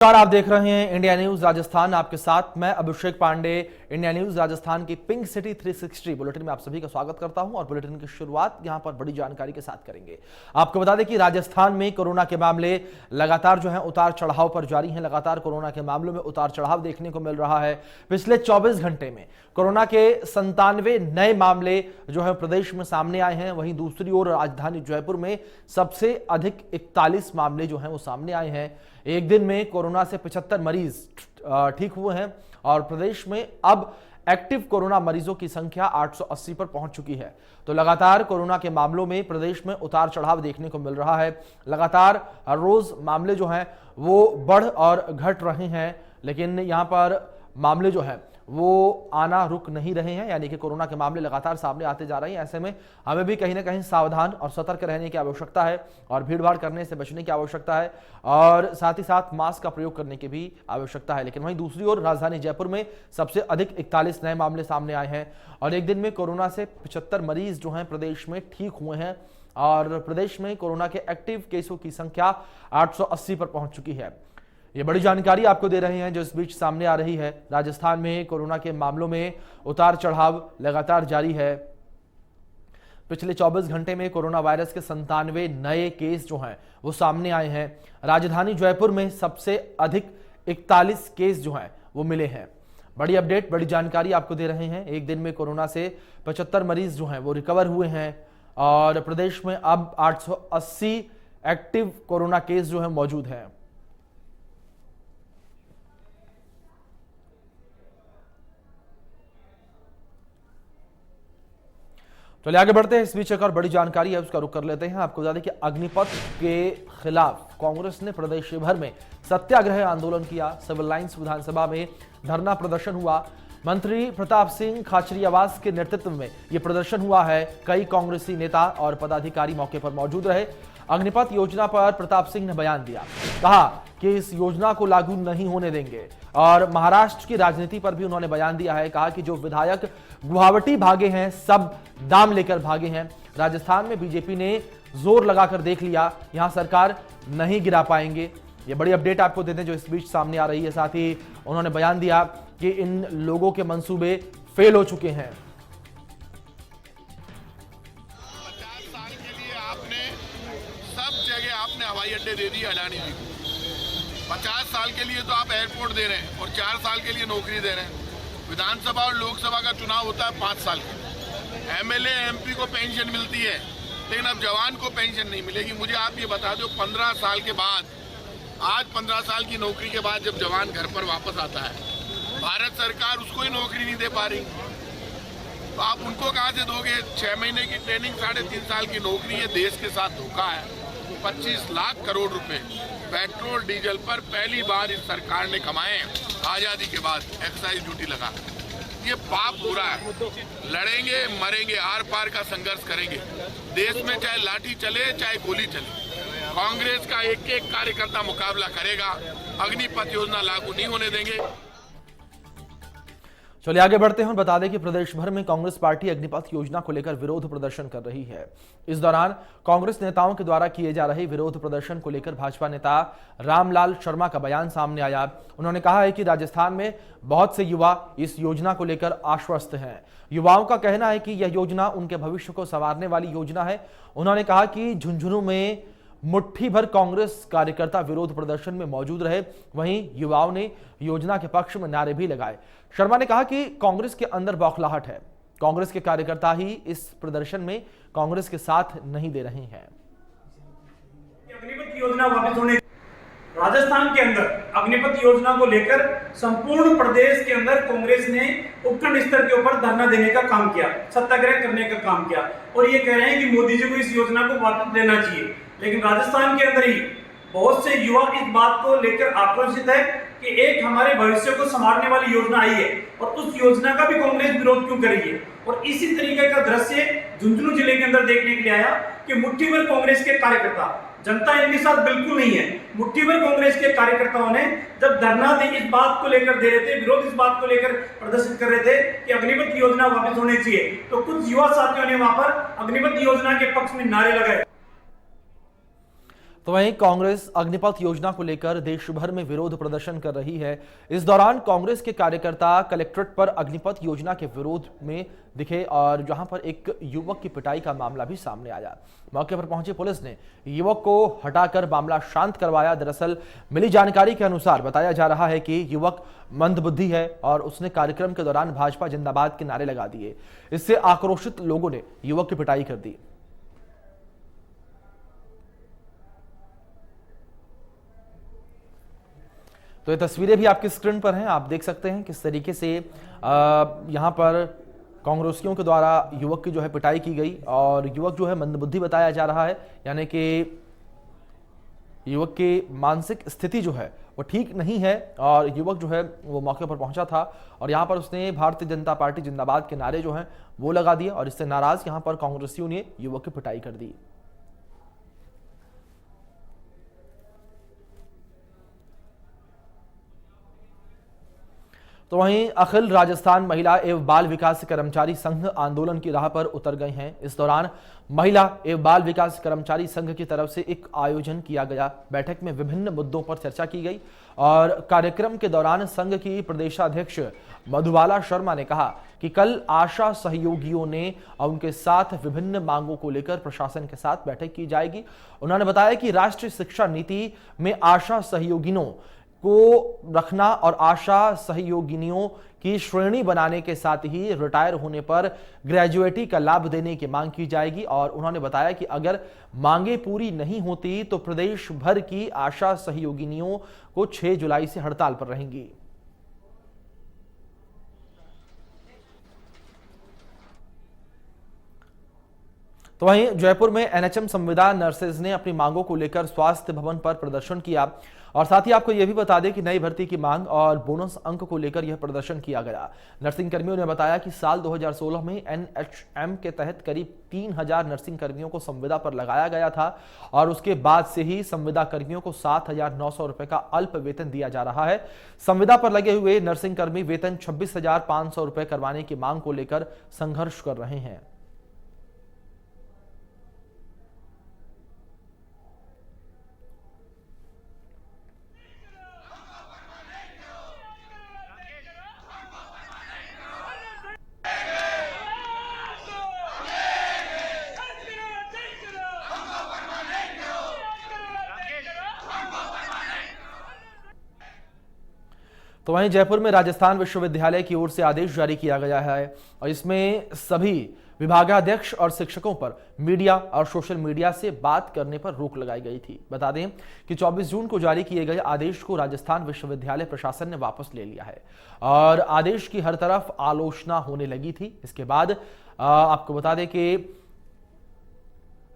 नमस्कार, आप देख रहे हैं इंडिया न्यूज राजस्थान। आपके साथ मैं अभिषेक पांडे। इंडिया न्यूज राजस्थान की पिंक सिटी 360 बुलेटिन में आप सभी का स्वागत करता हूं और बुलेटिन की शुरुआत यहां पर बड़ी जानकारी के साथ करेंगे। आपको बता दें कि राजस्थान में कोरोना के मामले लगातार जो है उतार चढ़ाव पर जारी हैं। लगातार कोरोना के मामलों में उतार चढ़ाव देखने को मिल रहा है। पिछले 24 घंटे में कोरोना के 97 नए मामले जो है प्रदेश में सामने आए हैं। वहीं दूसरी ओर राजधानी जयपुर में सबसे अधिक 41 मामले जो हैं वो सामने आए हैं। एक दिन में कोरोना से 75 मरीज ठीक हुए हैं और प्रदेश में अब एक्टिव कोरोना मरीजों की संख्या 880 पर पहुंच चुकी है। तो लगातार कोरोना के मामलों में प्रदेश में उतार चढ़ाव देखने को मिल रहा है। लगातार हर रोज मामले जो हैं वो बढ़ और घट रहे हैं, लेकिन यहां पर मामले जो है वो आना रुक नहीं रहे हैं, यानी कि कोरोना के मामले लगातार सामने आते जा रहे हैं। ऐसे में हमें भी कहीं ना कहीं सावधान और सतर्क रहने की आवश्यकता है और भीड़भाड़ करने से बचने की आवश्यकता है और साथ ही साथ मास्क का प्रयोग करने की भी आवश्यकता है। लेकिन वहीं दूसरी ओर राजधानी जयपुर में सबसे अधिक 41 नए मामले सामने आए हैं और एक दिन में कोरोना से 75 मरीज जो हैं प्रदेश में ठीक हुए हैं और प्रदेश में कोरोना के एक्टिव केसों की संख्या 880 पर पहुंच चुकी है। ये बड़ी जानकारी आपको दे रहे हैं जो इस बीच सामने आ रही है। राजस्थान में कोरोना के मामलों में उतार चढ़ाव लगातार जारी है। पिछले 24 घंटे में कोरोना वायरस के 97 नए केस जो हैं वो सामने आए हैं। राजधानी जयपुर में सबसे अधिक 41 केस जो हैं वो मिले हैं। बड़ी अपडेट, बड़ी जानकारी आपको दे रहे हैं। एक दिन में कोरोना से 75 मरीज जो हैं वो रिकवर हुए हैं और प्रदेश में अब 880 एक्टिव कोरोना केस जो है मौजूद हैं। चलिए आगे बढ़ते हैं। इस बीच एक और बड़ी जानकारी है, उसका रुख कर लेते हैं। आपको बता दें कि अग्निपथ के खिलाफ कांग्रेस ने प्रदेश भर में सत्याग्रह आंदोलन किया। सिविल लाइंस विधानसभा में धरना प्रदर्शन हुआ। मंत्री प्रताप सिंह खाचरियावास के नेतृत्व में यह प्रदर्शन हुआ है। कई कांग्रेसी नेता और पदाधिकारी मौके पर मौजूद रहे। अग्निपथ योजना पर प्रताप सिंह ने बयान दिया, कहा कि इस योजना को लागू नहीं होने देंगे और महाराष्ट्र की राजनीति पर भी उन्होंने बयान दिया है। कहा कि जो विधायक गुवाहाटी भागे हैं सब दाम लेकर भागे हैं। राजस्थान में बीजेपी ने जोर लगाकर देख लिया, यहां सरकार नहीं गिरा पाएंगे। ये बड़ी अपडेट आपको देते हैं जो इस बीच सामने आ रही है। साथ ही उन्होंने बयान दिया कि इन लोगों के मंसूबे फेल हो चुके हैं। हवाई अड्डे दे दिए अडानी जी को। 50 साल के लिए तो आप एयरपोर्ट दे रहे हैं और 4 साल के लिए नौकरी दे रहे हैं। विधानसभा और लोकसभा का चुनाव होता है 5 साल के। एमएलए एमपी को पेंशन मिलती है, लेकिन अब जवान को पेंशन नहीं मिलेगी। मुझे आप ये बता दो, 15 साल के बाद, आज 15 साल की नौकरी के बाद जब जवान घर पर वापस आता है, भारत सरकार उसको ही नौकरी नहीं दे पा रही, तो आप उनको कहाँ से दोगे? 6 महीने की ट्रेनिंग, 3.5 साल की नौकरी, ये देश के साथ धोखा है। 25 लाख करोड़ रुपए पेट्रोल डीजल पर पहली बार इस सरकार ने कमाए आजादी के बाद एक्साइज ड्यूटी लगा। ये पाप बुरा है। लड़ेंगे, मरेंगे, आर पार का संघर्ष करेंगे। देश में चाहे लाठी चले चाहे गोली चले, कांग्रेस का एक एक कार्यकर्ता मुकाबला करेगा। अग्निपथ योजना लागू नहीं होने देंगे। चलिए आगे बढ़ते हैं और बता दें कि प्रदेश भर में कांग्रेस पार्टी अग्निपथ योजना को लेकर विरोध प्रदर्शन कर रही है। इस दौरान कांग्रेस नेताओं के द्वारा किए जा रहे विरोध प्रदर्शन को लेकर भाजपा नेता रामलाल शर्मा का बयान सामने आया। उन्होंने कहा है कि राजस्थान में बहुत से युवा इस योजना को लेकर आश्वस्त हैं। युवाओं का कहना है कि यह योजना उनके भविष्य को संवारने वाली योजना है। उन्होंने कहा कि झुंझुनू में मुट्ठी भर कांग्रेस कार्यकर्ता विरोध प्रदर्शन में मौजूद रहे। वहीं युवाओं ने योजना के पक्ष में नारे भी लगाए। शर्मा ने कहा कि कांग्रेस के अंदर बौखलाहट है। कांग्रेस के कार्यकर्ता ही इस प्रदर्शन में कांग्रेस के साथ नहीं दे रहे हैं। अग्निपथ योजना वापस होने, राजस्थान के अंदर अग्निपथ योजना को लेकर संपूर्ण प्रदेश के अंदर कांग्रेस ने उपखंड स्तर के ऊपर धरना देने का काम किया, सत्याग्रह करने का काम किया और ये कह रहे हैं कि मोदी जी को इस योजना को वापस लेना चाहिए। लेकिन राजस्थान के अंदर ही बहुत से युवा इस बात को लेकर आक्रोशित है कि एक हमारे भविष्य को संभालने वाली योजना आई है और उस योजना का भी कांग्रेस विरोध क्यों कर रही है। और इसी तरीके का दृश्य झुंझुनू जिले के अंदर देखने के लिए आया कि मुट्ठी भर कांग्रेस के कार्यकर्ता, जनता इनके साथ बिल्कुल नहीं है, मुट्ठी भर कांग्रेस के कार्यकर्ताओं ने जब धरना दे इस बात को लेकर दे रहे थे, विरोध इस बात को लेकर प्रदर्शित कर रहे थे कि अग्निपथ योजना वापस होनी चाहिए, तो कुछ युवा साथियों ने वहां पर अग्निपथ योजना के पक्ष में नारे लगाए। तो वहीं कांग्रेस अग्निपथ योजना को लेकर देश भर में विरोध प्रदर्शन कर रही है। इस दौरान कांग्रेस के कार्यकर्ता कलेक्ट्रेट पर अग्निपथ योजना के विरोध में दिखे और जहां पर एक युवक की पिटाई का मामला भी सामने आया। मौके पर पहुंची पुलिस ने युवक को हटाकर मामला शांत करवाया। दरअसल मिली जानकारी के अनुसार बताया जा रहा है कि युवक मंदबुद्धि है और उसने कार्यक्रम के दौरान भाजपा जिंदाबाद के नारे लगा दिए। इससे आक्रोशित लोगों ने युवक की पिटाई कर दी। तो ये तस्वीरें भी आपकी स्क्रीन पर हैं, आप देख सकते हैं किस तरीके से यहां पर कांग्रेसियों के द्वारा युवक की जो है पिटाई की गई और युवक जो है मंदबुद्धि बताया जा रहा है, यानी कि युवक की मानसिक स्थिति जो है वो ठीक नहीं है और युवक जो है वो मौके पर पहुंचा था और यहां पर उसने भारतीय जनता पार्टी जिंदाबाद के नारे जो हैं वो लगा दिए और इससे नाराज यहां पर कांग्रेसियों ने युवक की पिटाई कर दी। तो वहीं अखिल राजस्थान महिला एवं बाल विकास कर्मचारी संघ आंदोलन की राह पर उतर गए हैं। इस दौरान महिला एवं बाल विकास कर्मचारी संघ की तरफ से एक आयोजन किया गया। बैठक में विभिन्न मुद्दों पर चर्चा की गई और कार्यक्रम के दौरान संघ की प्रदेशाध्यक्ष मधुबाला शर्मा ने कहा कि कल आशा सहयोगियों ने और उनके साथ विभिन्न मांगों को लेकर प्रशासन के साथ बैठक की जाएगी। उन्होंने बताया कि राष्ट्रीय शिक्षा नीति में आशा सहयोगिनों को रखना और आशा सहयोगिनियों की श्रेणी बनाने के साथ ही रिटायर होने पर ग्रेजुएटी का लाभ देने की मांग की जाएगी और उन्होंने बताया कि अगर मांगे पूरी नहीं होती तो प्रदेश भर की आशा सहयोगिनियों को 6 जुलाई से हड़ताल पर रहेंगी। तो वहीं जयपुर में एनएचएम संविदा नर्सेज ने अपनी मांगों को लेकर स्वास्थ्य भवन पर प्रदर्शन किया और साथ ही आपको यह भी बता दें कि नई भर्ती की मांग और बोनस अंक को लेकर यह प्रदर्शन किया गया। नर्सिंग कर्मियों ने बताया कि साल 2016 में एनएचएम के तहत करीब 3000 नर्सिंग कर्मियों को संविदा पर लगाया गया था और उसके बाद से ही संविदा कर्मियों को 7,900 रुपए का अल्प वेतन दिया जा रहा है। संविदा पर लगे हुए नर्सिंग कर्मी वेतन 26,500 रुपए करवाने की मांग को लेकर संघर्ष कर रहे हैं। तो वहीं जयपुर में राजस्थान विश्वविद्यालय की ओर से आदेश जारी किया गया है और इसमें सभी विभागाध्यक्ष और शिक्षकों पर मीडिया और सोशल मीडिया से बात करने पर रोक लगाई गई थी। बता दें कि 24 जून को जारी किए गए आदेश को राजस्थान विश्वविद्यालय प्रशासन ने वापस ले लिया है और आदेश की हर तरफ आलोचना होने लगी थी। इसके बाद आपको बता दें कि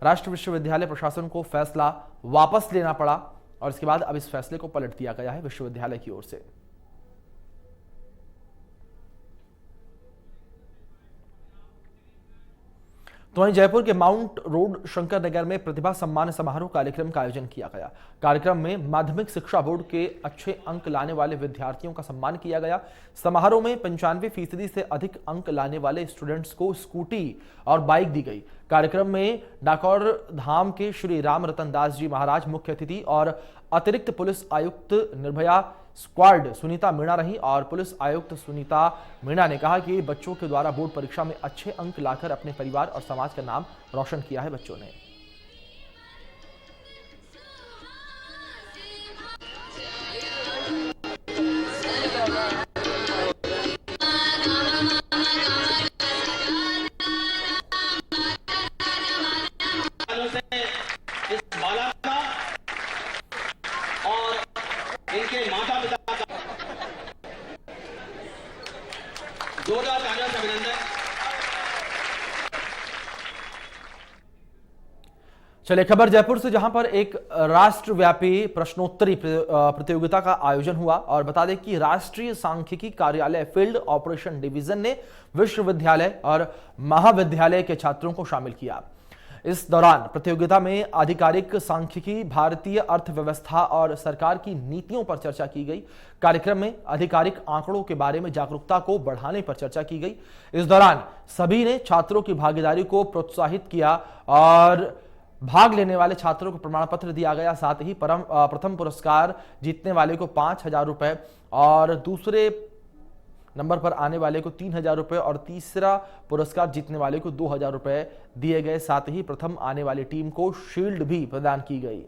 राष्ट्रीय विश्वविद्यालय प्रशासन को फैसला वापस लेना पड़ा और इसके बाद अब इस फैसले को पलट दिया गया है विश्वविद्यालय की ओर से। तो वहीं जयपुर के माउंट रोड शंकर नगर में प्रतिभा सम्मान समारोह कार्यक्रम का आयोजन किया गया। कार्यक्रम में माध्यमिक शिक्षा बोर्ड के अच्छे अंक लाने वाले विद्यार्थियों का सम्मान किया गया। समारोह में 95% से अधिक अंक लाने वाले स्टूडेंट्स को स्कूटी और बाइक दी गई। कार्यक्रम में डाकोर धाम के श्री राम रतन दास जी महाराज मुख्य अतिथि और अतिरिक्त पुलिस आयुक्त निर्भया स्क्वाड सुनीता मीणा रही और पुलिस आयुक्त सुनीता मीणा ने कहा कि बच्चों के द्वारा बोर्ड परीक्षा में अच्छे अंक लाकर अपने परिवार और समाज का नाम रोशन किया है बच्चों ने। इनके माता पिता का जोरदार तालियों से अभिनंदन। चलिए खबर जयपुर से, जहां पर एक राष्ट्रव्यापी प्रश्नोत्तरी प्रतियोगिता का आयोजन हुआ और बता दें कि राष्ट्रीय सांख्यिकी कार्यालय फील्ड ऑपरेशन डिवीजन ने विश्वविद्यालय और महाविद्यालय के छात्रों को शामिल किया। इस दौरान प्रतियोगिता में आधिकारिक सांख्यिकी, भारतीय अर्थव्यवस्था और सरकार की नीतियों पर चर्चा की गई। कार्यक्रम में आधिकारिक आंकड़ों के बारे में जागरूकता को बढ़ाने पर चर्चा की गई। इस दौरान सभी ने छात्रों की भागीदारी को प्रोत्साहित किया और भाग लेने वाले छात्रों को प्रमाण पत्र दिया गया। साथ ही प्रथम पुरस्कार जीतने वाले को 5,000 रुपए और दूसरे नंबर पर आने वाले को 3,000 रुपए और तीसरा पुरस्कार जीतने वाले को 2,000 रुपए दिए गए। साथ ही प्रथम आने वाली टीम को शील्ड भी प्रदान की गई।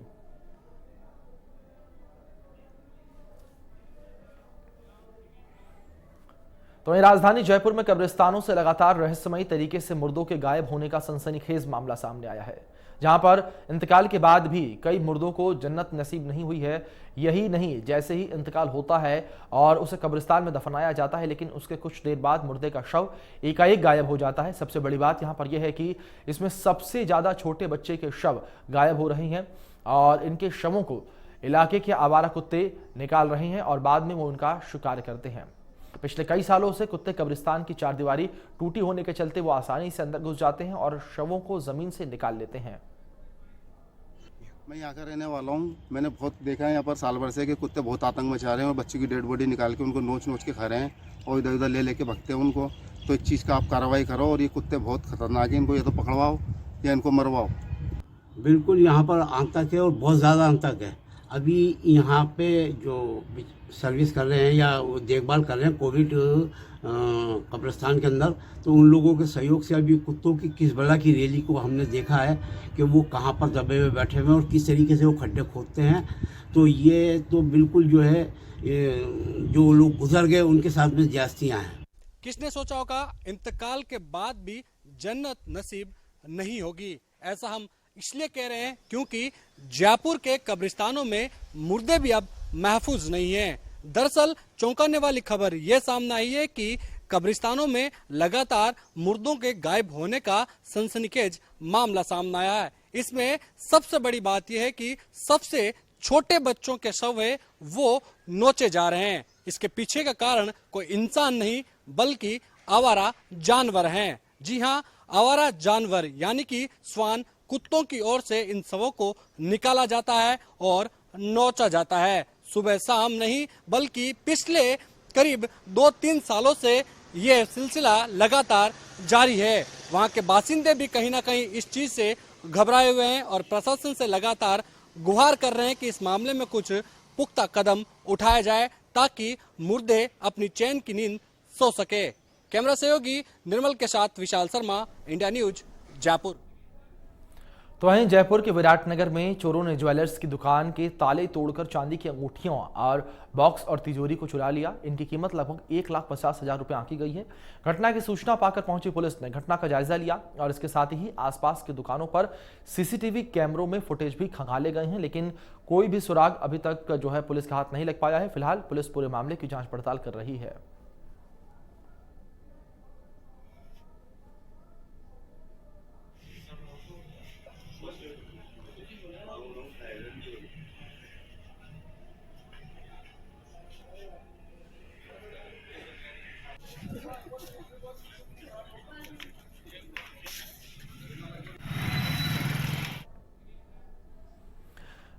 तो वहीं राजधानी जयपुर में कब्रिस्तानों से लगातार रहस्यमयी तरीके से मुर्दों के गायब होने का सनसनीखेज मामला सामने आया है, जहां पर इंतकाल के बाद भी कई मुर्दों को जन्नत नसीब नहीं हुई है। यही नहीं, जैसे ही इंतकाल होता है और उसे कब्रिस्तान में दफनाया जाता है, लेकिन उसके कुछ देर बाद मुर्दे का शव एकाएक गायब हो जाता है। सबसे बड़ी बात यहां पर यह है कि इसमें सबसे ज्यादा छोटे बच्चे के शव गायब हो रहे हैं और इनके शवों को इलाके के आवारा कुत्ते निकाल रहे हैं और बाद में वो उनका शिकार करते हैं। पिछले कई सालों से कुत्ते कब्रिस्तान की चारदीवारी टूटी होने के चलते वो आसानी से अंदर घुस जाते हैं और शवों को जमीन से निकाल लेते हैं। मैं यहाँ का रहने वाला हूँ। मैंने बहुत देखा है यहाँ पर साल भर से कि कुत्ते बहुत आतंक मचा रहे हैं और बच्चे की डेड बॉडी निकाल के उनको नोच नोच के खा रहे हैं और इधर उधर ले लेके भगते हैं उनको। तो इस चीज़ का आप कार्रवाई करो और ये कुत्ते बहुत खतरनाक हैं, इनको या तो पकड़वाओ या इनको मरवाओ। बिल्कुल यहाँ पर आतंक है और बहुत ज़्यादा आतंक है। अभी यहाँ पे जो सर्विस कर रहे हैं या देखभाल कर रहे हैं कोविड कब्रिस्तान के अंदर, तो उन लोगों के सहयोग से अभी कुत्तों की किस बला की रैली को हमने देखा है कि वो कहाँ पर दबे हुए बैठे हुए हैं और किस तरीके से वो खड्डे खोदते हैं। तो ये तो बिल्कुल जो है जो लोग गुजर गए उनके साथ में ज्यादतियाँ हैं। किसने सोचा होगा इंतकाल के बाद भी जन्नत नसीब नहीं होगी। ऐसा हम इसलिए कह रहे हैं क्योंकि जयपुर के कब्रिस्तानों में मुर्दे भी अब महफूज नहीं हैं। दरअसल चौंकाने वाली खबर यह सामने आई है कि कब्रिस्तानों में लगातार मुर्दों के गायब होने का सनसनीखेज मामला सामने आया है। इसमें सबसे बड़ी बात यह है कि सबसे छोटे बच्चों के शव है वो नोचे जा रहे हैं। इसके पीछे का कारण कोई इंसान नहीं बल्कि आवारा जानवर हैं। जी हाँ, आवारा जानवर यानी कि श्वान कुत्तों की ओर से इन शवों को निकाला जाता है और नोचा जाता है। सुबह शाम नहीं बल्कि पिछले करीब 2-3 सालों से ये सिलसिला लगातार जारी है। वहाँ के बासिंदे भी कहीं ना कहीं इस चीज से घबराए हुए हैं और प्रशासन से लगातार गुहार कर रहे हैं कि इस मामले में कुछ पुख्ता कदम उठाया जाए ताकि मुर्दे अपनी चैन की नींद सो सके। कैमरा सहयोगी निर्मल के साथ विशाल शर्मा, इंडिया न्यूज, जयपुर। तो वहीं जयपुर के विराटनगर में चोरों ने ज्वेलर्स की दुकान के ताले तोड़कर चांदी की अंगूठियों और बॉक्स और तिजोरी को चुरा लिया। इनकी कीमत लगभग 1,50,000 रुपए आंकी गई है। घटना की सूचना पाकर पहुंची पुलिस ने घटना का जायजा लिया और इसके साथ ही आसपास की दुकानों पर सीसीटीवी कैमरों में फुटेज भी खंगाले गए हैं, लेकिन कोई भी सुराग अभी तक जो है पुलिस का हाथ नहीं लग पाया है। फिलहाल पुलिस पूरे मामले की जांच पड़ताल कर रही है।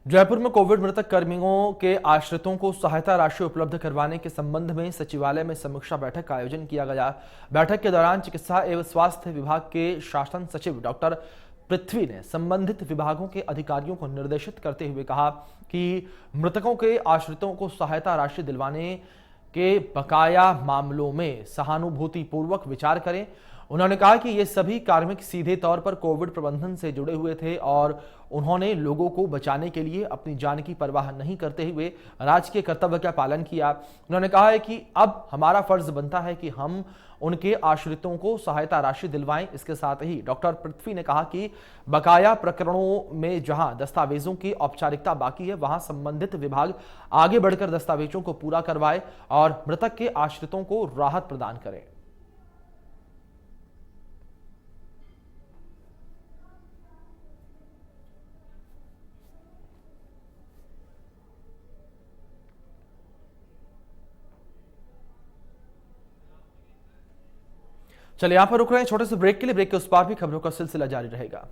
जयपुर में कोविड मृतक कर्मियों के आश्रितों को सहायता राशि उपलब्ध करवाने के संबंध में सचिवालय में समीक्षा बैठक का आयोजन किया गया। बैठक के दौरान चिकित्सा एवं स्वास्थ्य विभाग के शासन सचिव डॉक्टर पृथ्वी ने संबंधित विभागों के अधिकारियों को निर्देशित करते हुए कहा कि मृतकों के आश्रितों को सहायता राशि दिलवाने के बकाया मामलों में सहानुभूतिपूर्वक विचार करें। उन्होंने कहा कि ये सभी कार्मिक सीधे तौर पर कोविड प्रबंधन से जुड़े हुए थे और उन्होंने लोगों को बचाने के लिए अपनी जान की परवाह नहीं करते हुए राजकीय कर्तव्य का पालन किया। उन्होंने कहा है कि अब हमारा फर्ज बनता है कि हम उनके आश्रितों को सहायता राशि दिलवाएं। इसके साथ ही डॉक्टर पृथ्वी ने कहा कि बकाया प्रकरणों में जहां दस्तावेजों की औपचारिकता बाकी है वहां संबंधित विभाग आगे बढ़कर दस्तावेजों को पूरा करवाए और मृतक के आश्रितों को राहत प्रदान करें। चलिए यहां पर रुक रहे हैं छोटे से ब्रेक के लिए। ब्रेक के उस पार भी खबरों का सिलसिला जारी रहेगा।